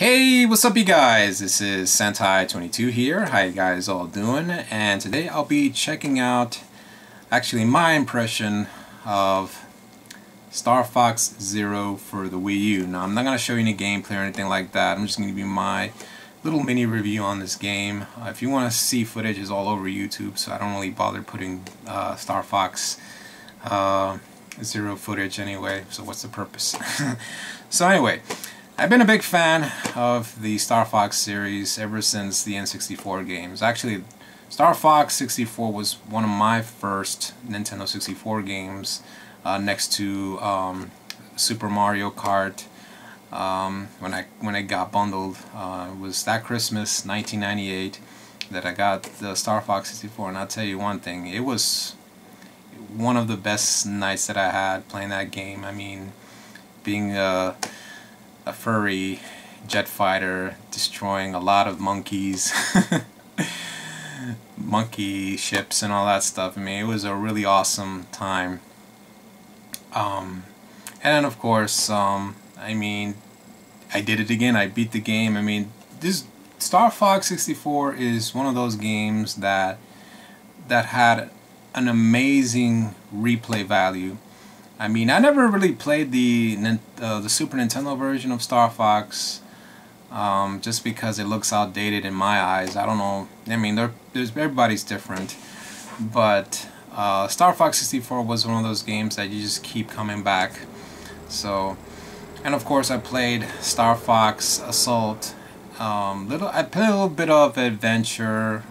Hey, what's up you guys? This is Sentai22 here. How you guys all doing? And today I'll be checking out actually my impression of Starfox Zero for the Wii U. Now I'm not going to show you any gameplay or anything like that. I'm just going to give you my little mini review on this game. If you want to see footage, it's all over YouTube, so I don't really bother putting Starfox Zero footage anyway, so what's the purpose? So anyway, I've been a big fan of the Starfox series ever since the N64 games. Actually, Starfox 64 was one of my first Nintendo 64 games, next to Super Mario Kart. When I got bundled, it was that Christmas 1998 that I got the Starfox 64, and I'll tell you one thing, it was one of the best nights that I had playing that game. I mean, being a furry jet fighter destroying a lot of monkeys, monkey ships and all that stuff. I mean, it was a really awesome time. And then of course, I mean, I did it again. I beat the game. I mean, this Starfox 64 is one of those games that had an amazing replay value. I mean, I never really played the Super Nintendo version of Starfox, just because it looks outdated in my eyes. I don't know. I mean, everybody's different, but Starfox 64 was one of those games that you just keep coming back. So, and of course, I played Starfox Assault. I played a little bit of Adventure,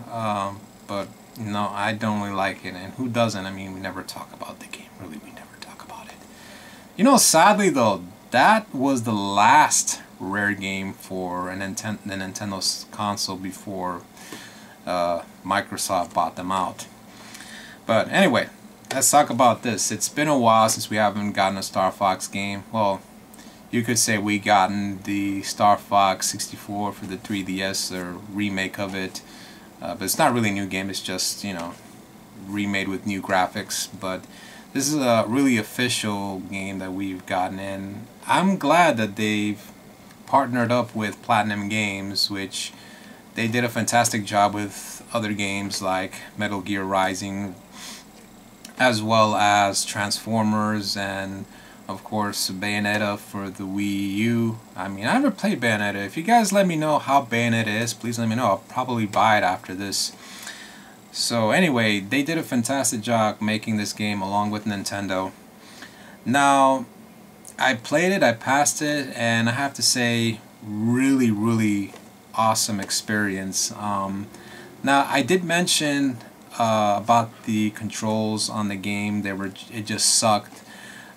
but no, I don't really like it. And who doesn't? I mean, we never talk about the game. Really, we never. You know, sadly though, that was the last rare game for the Nintendo console before Microsoft bought them out. But anyway, let's talk about this. It's been a while since we haven't gotten a Starfox game. Well, you could say we gotten the Starfox 64 for the 3DS, or remake of it. But it's not really a new game, it's just, you know, remade with new graphics. But this is a really official game that we've gotten in. I'm glad that they've partnered up with Platinum Games, which they did a fantastic job with other games like Metal Gear Rising, as well as Transformers, and of course Bayonetta for the Wii U. I mean, I never played Bayonetta. If you guys let me know how Bayonetta is, please let me know. I'll probably buy it after this. So anyway, they did a fantastic job making this game along with Nintendo. Now, I played it, I passed it, and I have to say, really awesome experience. Now, I did mention about the controls on the game. It just sucked.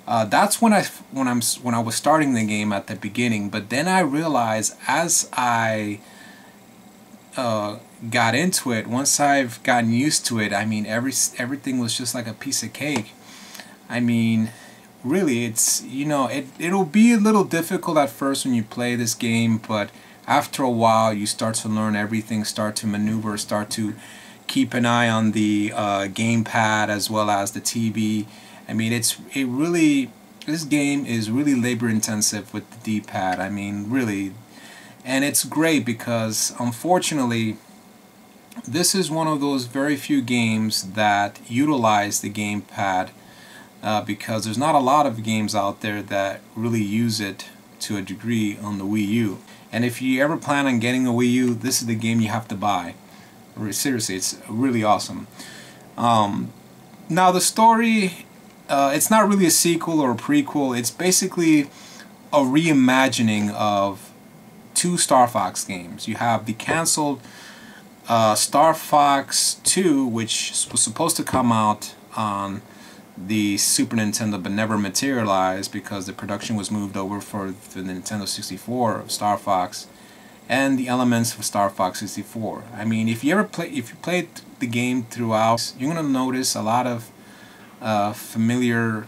That's when I was starting the game at the beginning. But then I realized as I got into it, once I've gotten used to it, I mean, everything was just like a piece of cake. I mean, really, it's, you know, it'll be a little difficult at first when you play this game, but after a while you start to learn everything, start to maneuver, start to keep an eye on the gamepad as well as the TV. I mean, this game is really labor intensive with the D-pad. I mean, really. And it's great because, unfortunately, this is one of those very few games that utilize the gamepad, because there's not a lot of games out there that really use it to a degree on the Wii U. And if you ever plan on getting a Wii U, this is the game you have to buy. Seriously, it's really awesome. Now the story, it's not really a sequel or a prequel. It's basically a reimagining of two Starfox games. You have the canceled Starfox 2, which was supposed to come out on the Super Nintendo but never materialized because the production was moved over for the Nintendo 64 of Starfox, and the elements of Starfox 64. I mean, if you played the game throughout, you're gonna notice a lot of familiar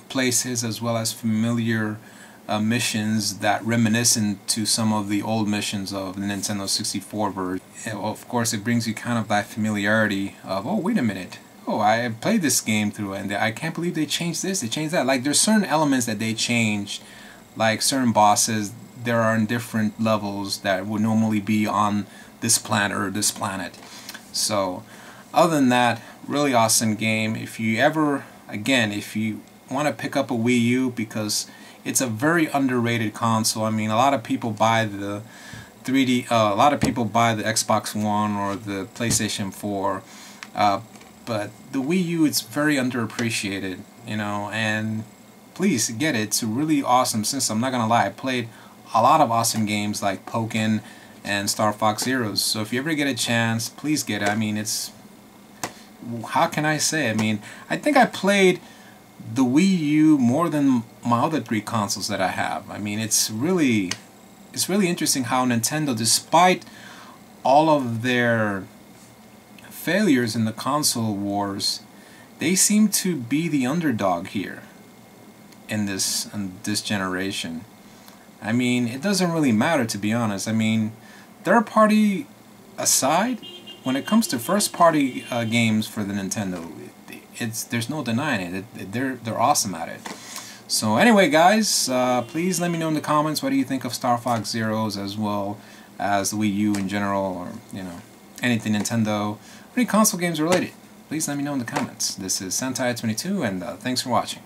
places as well as familiar missions that reminiscent to some of the old missions of the Nintendo 64 version. And of course, it brings you kind of that familiarity of, oh, wait a minute, oh, I played this game through and I can't believe they changed this, they changed that. Like, there's certain elements that they changed, like certain bosses there are in different levels that would normally be on this planet or this planet. So other than that, really awesome game. If you ever, again, if you want to pick up a Wii U, because it's a very underrated console. I mean, a lot of people buy the 3D, a lot of people buy the Xbox One or the PlayStation 4, but the Wii U, it's very underappreciated, you know, and please get it. It's a really awesome system. I'm not gonna lie, I played a lot of awesome games like Pokken and Starfox Zero. So if you ever get a chance, please get it. I mean, it's, how can I say? I mean, I think I played the Wii U more than my other 3 consoles that I have. I mean, it's really interesting how Nintendo, despite all of their failures in the console wars, they seem to be the underdog here in this generation. I mean, it doesn't really matter, to be honest. I mean, third party aside, when it comes to first party games for the Nintendo, there's no denying it. They're awesome at it. So anyway, guys, please let me know in the comments what do you think of Star Fox Zeros, as well as the Wii U in general, or you know, anything Nintendo, any console games related. Please let me know in the comments. This is Sentai22, and thanks for watching.